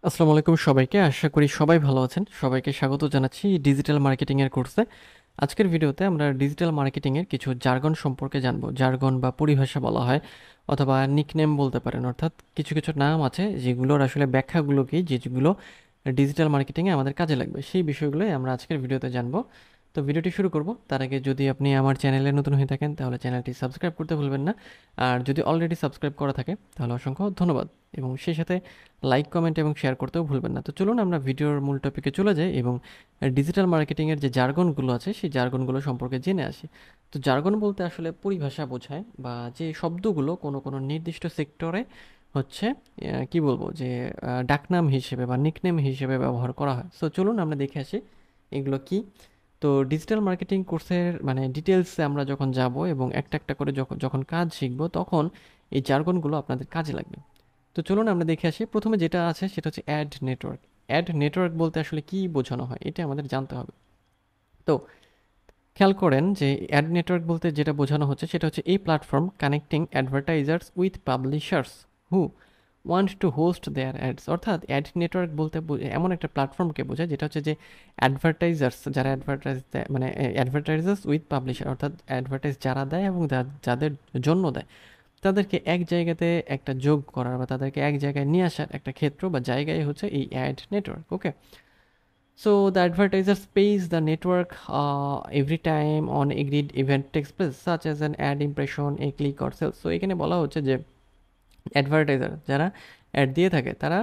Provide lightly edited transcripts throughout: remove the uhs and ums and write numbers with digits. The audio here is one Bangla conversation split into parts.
আসসালামু আলাইকুম সবাইকে। আশা করি সবাই ভালো আছেন। সবাইকে স্বাগত জানাচ্ছি ডিজিটাল মার্কেটিং এর কোর্সে। আজকের ভিডিওতে আমরা ডিজিটাল মার্কেটিং এর কিছু জার্গন সম্পর্কে জানবো। জার্গন বা পরিভাষা বলা হয় অথবা নিকনেম বলতে পারেন। অর্থাৎ কিছু কিছু নাম আছে যেগুলোর আসলে ব্যাখ্যাগুলো কি, যেগুলো ডিজিটাল মার্কেটিং এ আমাদের কাজে লাগবে। সেই বিষয়গুলোই আমরা আজকের ভিডিওতে জানবো। তো ভিডিওটি শুরু করব। তার আগে যদি আপনি আমার চ্যানেলে নতুন হয়ে থাকেন তাহলে চ্যানেলটি সাবস্ক্রাইব করতে ভুলবেন না। আর যদি অলরেডি সাবস্ক্রাইব করা থাকে তাহলে অসংখ্য ধন্যবাদ। এবং সেই সাথে লাইক, কমেন্ট এবং শেয়ার করতেও ভুলবেন না। তো চলুন আমরা ভিডিওর মূল টপিকে চলে যাই এবং ডিজিটাল মার্কেটিংয়ের যে জার্গনগুলো আছে সেই জার্গনগুলো সম্পর্কে জেনে আসি। তো জার্গন বলতে আসলে পরিভাষা বোঝায় বা যে শব্দগুলো কোনো কোনো নির্দিষ্ট সেক্টরে হচ্ছে কি বলবো যে ডাকনাম হিসেবে বা নিকনেম হিসেবে ব্যবহার করা হয়। সো চলুন আমরা দেখে আসি এগুলো কি। তো ডিজিটাল মার্কেটিং কোর্সের মানে ডিটেলসে আমরা যখন যাব এবং একটা একটা করে যখন যখন কাজ শিখবো তখন এই জার্গনগুলো আপনাদের কাজে লাগবে। তো চলুন আমরা দেখে আসি। প্রথমে যেটা আছে সেটা হচ্ছে অ্যাড নেটওয়ার্ক। অ্যাড নেটওয়ার্ক বলতে আসলে কি বোঝানো হয় এটা আমাদের জানতে হবে। তো খেয়াল করেন যে অ্যাড নেটওয়ার্ক বলতে যেটা বোঝানো হচ্ছে সেটা হচ্ছে এই platform connecting advertisers with publishers who want to host their ads. অর্থাৎ অ্যাড নেটওয়ার্ক বলতে এমন একটা প্ল্যাটফর্মকে বোঝায় যেটা হচ্ছে যে অ্যাডভার্টাইজার্স যারা অ্যাডভার্টাইজ দেয়, মানে অ্যাডভার্টাইজার্স উইথ পাবলিশার, অর্থাৎ অ্যাডভার্টাইজ যারা দেয় এবং যাদের জন্য দেয় তাদেরকে এক জায়গাতে একটা যোগ করার বা তাদেরকে এক জায়গায় নিয়ে আসার একটা ক্ষেত্র বা জায়গায় হচ্ছে এই ad network. Okay, so the advertisers pays the network every time on agreed event takes place, such as an ad impression, a click or sales. So এখানে বলা হচ্ছে যে অ্যাডভার্টাইজার যারা অ্যাড দিয়ে থাকে তারা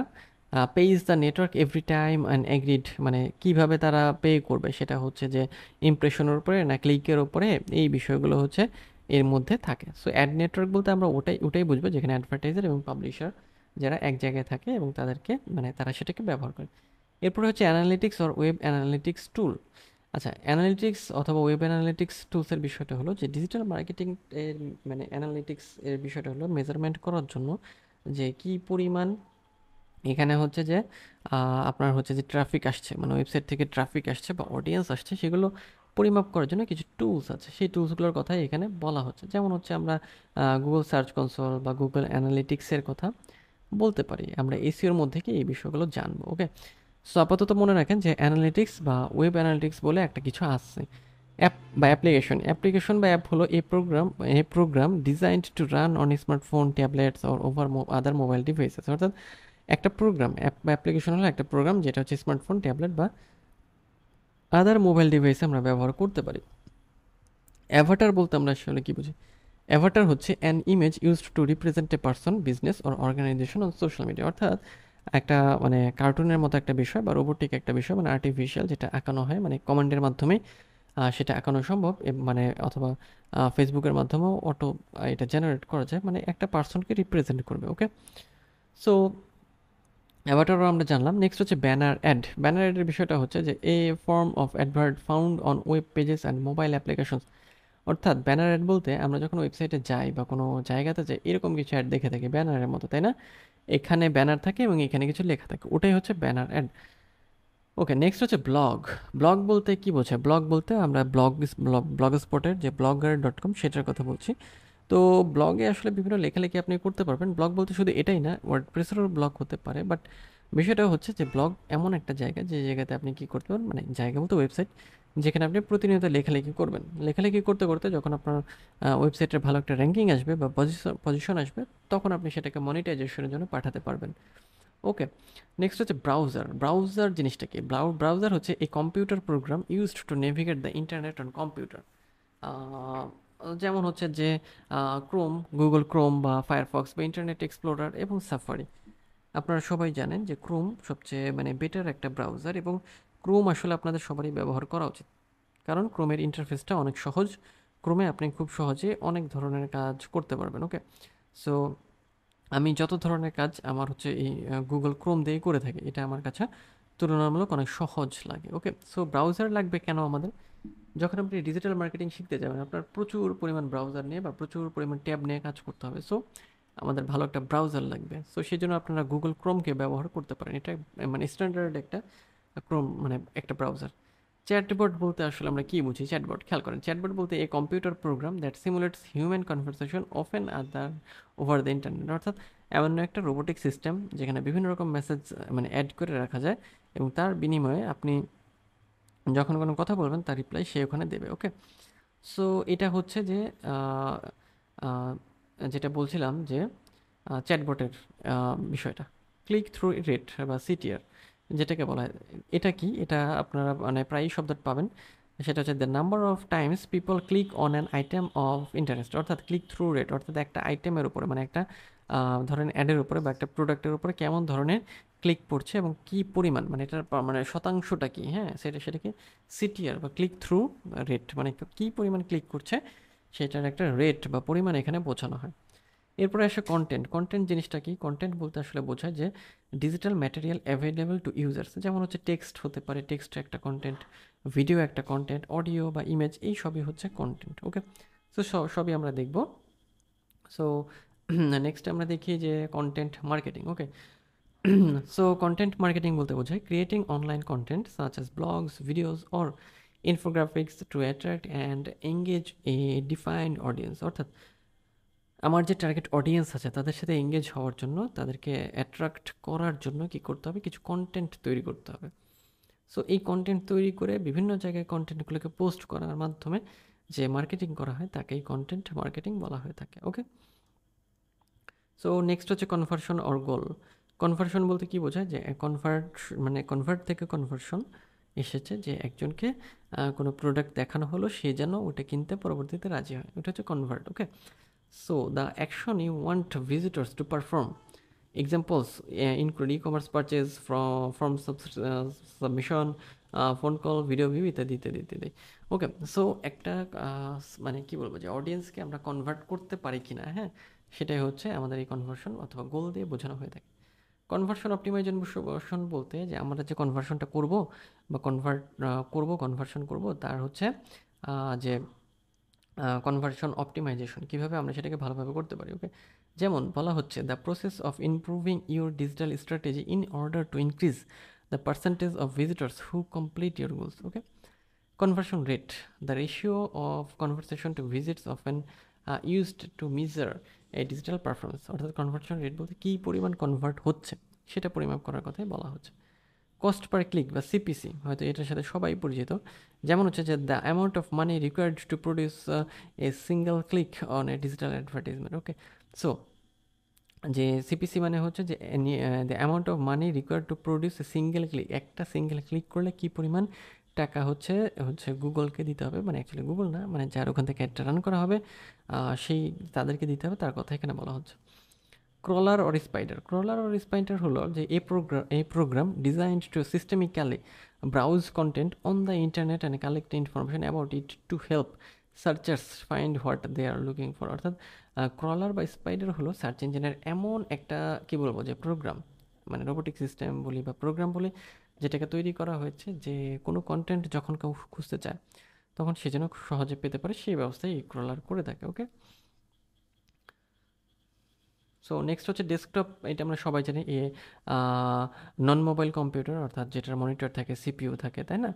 page the network every time and agreed, মানে কিভাবে তারা পে করবে সেটা হচ্ছে যে ইমপ্রেশনের উপরে না ক্লিকের উপরে, এই বিষয়গুলো হচ্ছে এর মধ্যে থাকে। সো অ্যাড নেটওয়ার্ক বলতে আমরা ওটাই বুঝবো যেখানে অ্যাডভার্টাইজার এবং পাবলিশার যারা এক জায়গায় থাকে এবং তাদেরকে মানে তারা সেটাকে ব্যবহার করে। এরপরে হচ্ছে অ্যানালিটিক্স অর ওয়েব অ্যানালিটিক্স টুল। আচ্ছা, অ্যানালিটিক্স অথবা ওয়েব অ্যানালিটিক্স টুলসের বিষয়টা হলো যে ডিজিটাল মার্কেটিং এর মানে অ্যানালিটিক্স এর বিষয়টা হলো মেজারমেন্ট করার জন্য যে কি পরিমাণ এখানে হচ্ছে যে আপনার হচ্ছে যে ট্রাফিক আসছে, মানে ওয়েবসাইট থেকে ট্রাফিক আসছে বা অডিয়েন্স আসছে, সেগুলো পরিমাপ করার জন্য কিছু টুলস আছে। সেই টুলসগুলোর কথাই এখানে বলা হচ্ছে। যেমন হচ্ছে আমরা গুগল সার্চ কনসোল বা গুগল অ্যানালিটিক্সের কথা বলতে পারি। আমরা এসিওর মধ্যে কি এই বিষয়গুলো জানবো। ওকে, সো আপাতত মনে রাখেন যে অ্যানালিটিক্স বা ওয়েব অ্যানালিটিক্স বলে একটা কিছু আছে। অ্যাপ বা অ্যাপ্লিকেশন, অ্যাপ্লিকেশন বা অ্যাপ হলো a program designed to run on smartphone, tablets or over other mobile devices. অর্থাৎ একটা প্রোগ্রাম, অ্যাপ বা অ্যাপ্লিকেশন হলো একটা প্রোগ্রাম যেটা হচ্ছে স্মার্টফোন, ট্যাবলেট বা আদার মোবাইল ডিভাইসে আমরা ব্যবহার করতে পারি। অ্যাভাটার বলতে আমরা আসলে কি বুঝি? অ্যাভাটার হচ্ছে an image used to represent a person, business or organisation on social media. অর্থাৎ একটা মানে কার্টুনের মতো একটা বিষয় বা রোবোটিক একটা বিষয়, মানে আর্টিফিশিয়াল, যেটা আঁকানো হয় মানে কমান্ডের মাধ্যমে সেটা আঁকানো সম্ভব মানে অথবা ফেসবুকের মাধ্যমেও অটো এটা জেনারেট করা যায়, মানে একটা পার্সনকে রিপ্রেজেন্ট করবে। ওকে, সো অ্যাভাটারও আমরা জানলাম। নেক্সট হচ্ছে ব্যানার অ্যাড। ব্যানার অ্যাডের বিষয়টা হচ্ছে যে a form of advert found on web pages and mobile applications. অর্থাৎ ব্যানার অ্যাড বলতে আমরা যখন ওয়েবসাইটে যাই বা কোনো জায়গাতে যাই এরকম কিছু অ্যাড দেখে থাকি ব্যানারের মতো, তাই না? এখানে ব্যানার থাকে এবং এখানে কিছু লেখা থাকে, ওটাই হচ্ছে ব্যানার অ্যাড। ওকে, নেক্সট হচ্ছে ব্লগ। ব্লগ বলতে কি বোঝায়? ব্লগ বলতে আমরা ব্লগ স্পটের যে blogger.com সেটার কথা বলছি। তো ব্লগে আসলে বিভিন্ন লেখালেখি আপনি করতে পারবেন। ব্লগ বলতে শুধু এটাই না, ওয়ার্ডপ্রেসেরও ব্লগ হতে পারে। বাট বিষয়টা হচ্ছে যে ব্লগ এমন একটা জায়গা যে জায়গাতে আপনি কি করতে পারেন, মানে জায়গা বলতে ওয়েবসাইট, যেখানে আপনি প্রতিনিয়ত লেখালেখি করবেন। লেখালেখি করতে করতে যখন আপনার ওয়েবসাইটের ভালো একটা র্যাঙ্কিং আসবে বা পজিশন আসবে, তখন আপনি সেটাকে মনিটাইজেশনের জন্য পাঠাতে পারবেন। ওকে, নেক্সট হচ্ছে ব্রাউজার। ব্রাউজার জিনিসটা কি? ব্রাউজার হচ্ছে এই computer program used to navigate the internet on computer. যেমন হচ্ছে যে ক্রোম, গুগল ক্রোম বা ফায়ারফক্স বা ইন্টারনেট এক্সপ্লোরার এবং সাফারি। আপনারা সবাই জানেন যে ক্রোম সবচেয়ে মানে বেটার একটা ব্রাউজার এবং ক্রোম আসলে আপনাদের সবারই ব্যবহার করা উচিত, কারণ ক্রোমের ইন্টারফেসটা অনেক সহজ। ক্রোমে আপনি খুব সহজে অনেক ধরনের কাজ করতে পারবেন। ওকে, সো আমি যত ধরনের কাজ আমার হচ্ছে এই গুগল ক্রোম দিয়েই করে থাকি, এটা আমার কাছে তুলনামূলক অনেক সহজ লাগে। ওকে, সো ব্রাউজার লাগবে কেন আমাদের? যখন আপনি ডিজিটাল মার্কেটিং শিখতে যাবেন আপনার প্রচুর পরিমাণ ব্রাউজার নিয়ে বা প্রচুর পরিমাণ ট্যাব নিয়ে কাজ করতে হবে। সো আমাদের ভালো একটা ব্রাউজার লাগবে। সো সেই জন্য আপনারা গুগল ক্রোমকে ব্যবহার করতে পারেন। এটা মানে স্ট্যান্ডার্ড একটা ক্রোম মানে একটা ব্রাউজার। চ্যাটবট বলতে আসলে আমরা কি বুঝি? চ্যাটবট, খেয়াল করেন, চ্যাটবট বলতে a computer program that simulates human conversation often other over the internet. অর্থাৎ এমন একটা রোবোটিক সিস্টেম যেখানে বিভিন্ন রকম মেসেজ মানে অ্যাড করে রাখা যায় এবং তার বিনিময়ে আপনি যখন কোনো কথা বলবেন তার রিপ্লাই সে ওখানে দেবে। ওকে, সো এটা হচ্ছে যে আহ, আহ, যেটা বলছিলাম যে চ্যাটবটের বিষয়টা, ক্লিক থ্রু রেট বা সিটিআর যেটাকে বলা হয়। এটা কি, এটা আপনারা মানে প্রায়ই শব্দটা পাবেন। সেটা হচ্ছে the number of Times people click on an item of interest, অর্থাৎ ক্লিক থ্রু রেট, অর্থাৎ একটা আইটেমের উপরে মানে একটা ধরেন অ্যাডের উপরে বা একটা প্রোডাক্টের উপরে কেমন ধরনের ক্লিক পড়ছে এবং কি পরিমাণ, মানে এটার মানে শতাংশটা কি, হ্যাঁ সেটাকে সিটিআর বা ক্লিক থ্রু রেট, মানে কি পরিমাণ ক্লিক করছে সেটার একটা রেট বা পরিমাণ এখানে বোঝানো হয়। এরপরে আসে কন্টেন্ট। কন্টেন্ট জিনিসটা কি? কন্টেন্ট বলতে আসলে বোঝায় যে digital material available to users, যেমন হচ্ছে টেক্সট হতে পারে, টেক্সট একটা কন্টেন্ট, ভিডিও একটা কন্টেন্ট, অডিও বা ইমেজ, এই সবই হচ্ছে কন্টেন্ট। ওকে, সো সবই আমরা দেখব। সো নেক্সট আমরা দেখি যে content marketing. Okay, so content marketing বলতে বোঝায় creating online content such as blogs, videos or infographics to attract and engage a defined audience, অর্থাৎ আমার যে টার্গেট অডিয়েন্স আছে তাদের সাথে এঙ্গেজ হওয়ার জন্য, তাদেরকে অ্যাট্রাক্ট করার জন্য কি করতে হবে, কিছু কন্টেন্ট তৈরি করতে হবে। সো এই কন্টেন্ট তৈরি করে বিভিন্ন জায়গায় কন্টেন্টগুলোকে পোস্ট করার মাধ্যমে যে মার্কেটিং করা হয় তাকেই কন্টেন্ট মার্কেটিং বলা হয়ে থাকে। ওকে, সো নেক্সট হচ্ছে কনভার্সন অর গোল। কনভার্সন বলতে কি বোঝায়, যে কনভার্ট থেকে কনভার্সন এসেছে, যে একজনকে কোনো প্রোডাক্ট দেখানো হলো, সে যেন ওটা কিনতে পরবর্তীতে রাজি হয়, ওটা হচ্ছে convert. Okay, so the action you want visitors to perform. Examples include e-commerce purchase submission, phone call, video view ইত্যাদি ইত্যাদি ইত্যাদি। ওকে, সো একটা মানে কি বলবো, যে অডিয়েন্সকে আমরা কনভার্ট করতে পারি কিনা, হ্যাঁ সেটাই হচ্ছে আমাদের এই কনভার্সন অথবা গোল দিয়ে বোঝানো হয়ে থাকে। কনভার্সন অপটিমাইজেশন বলতে যে আমরা যে কনভার্সনটা করব বা কনভার্সন করব তার হচ্ছে যে কনভার্সন অপটিমাইজেশন, কীভাবে আমরা সেটাকে ভালোভাবে করতে পারি। ওকে, যেমন বলা হচ্ছে the process of improving your digital strategy in order to increase the percentage of visitors who complete your goals. Okay, conversion rate, the ratio of conversation to visits often used to measure a digital performance, অর্থাৎ কনভার্সন রেট বলতে কী পরিমাণ কনভার্ট হচ্ছে সেটা পরিমাপ করার কথাই বলা হচ্ছে। কস্ট পার ক্লিক বা সিপিসি, হয়তো এটার সাথে সবাই পরিচিত। যেমন হচ্ছে যে the amount of money required to produce a single click on a digital advertisement. Okay, so যে সিপিসি মানে হচ্ছে যে the amount of money required to produce a single click, একটা সিঙ্গেল ক্লিক করলে কী পরিমাণ টাকা হচ্ছে হচ্ছে গুগলকে দিতে হবে, মানে অ্যাকচুয়ালি গুগল না, মানে যার ওখান থেকে অ্যাডটা রান করা হবে সেই তাদেরকে দিতে হবে, তার কথা এখানে বলা হচ্ছে। Crawler or spider. Crawler or spider হলো যে এই program designed to systemically browse content on the internet and collect information about it to help searchers find what they are looking for. অর্থাৎ ক্রলার বা স্পাইডার হলো সার্চ ইঞ্জিনের এমন একটা কি বলবো যে প্রোগ্রাম, মানে রোবোটিক সিস্টেম বলি বা প্রোগ্রাম বলি, যেটাকে তৈরি করা হয়েছে যে কোনো কন্টেন্ট যখন কেউ খুঁজতে চায় তখন সে যেন সহজে পেতে পারে, সেই ব্যবস্থায় এই ক্রলার করে থাকে। ওকে, সো নেক্সট হচ্ছে ডেস্কটপ। এটা আমরা সবাই জানি, নন মোবাইল কম্পিউটার, অর্থাৎ যেটার মনিটর থাকে, সিপিইউ থাকে, তাই না,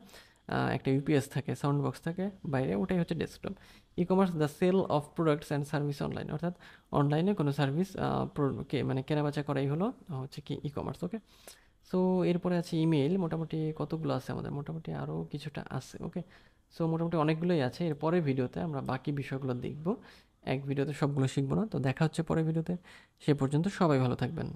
একটা ইউপিএস থাকে, সাউন্ড বক্স থাকে বাইরে, ওটাই হচ্ছে desktop. E commerce the sale of products and service online, অর্থাৎ অনলাইনে কোনো সার্ভিস মানে কেনাবেচা করাই হলো হচ্ছে কি ই কমার্স। ওকে, সো এরপরে আছে ইমেল। মোটামুটি কতগুলো আছে আমাদের, মোটামুটি আরও কিছুটা আছে। ওকে, সো মোটামুটি অনেকগুলোই আছে। এর পরের ভিডিওতে আমরা বাকি বিষয়গুলো দেখব, এক ভিডিওতে সবগুলো শিখবো না। তো দেখা হচ্ছে পরের ভিডিওতে, সে পর্যন্ত সবাই ভালো থাকবেন।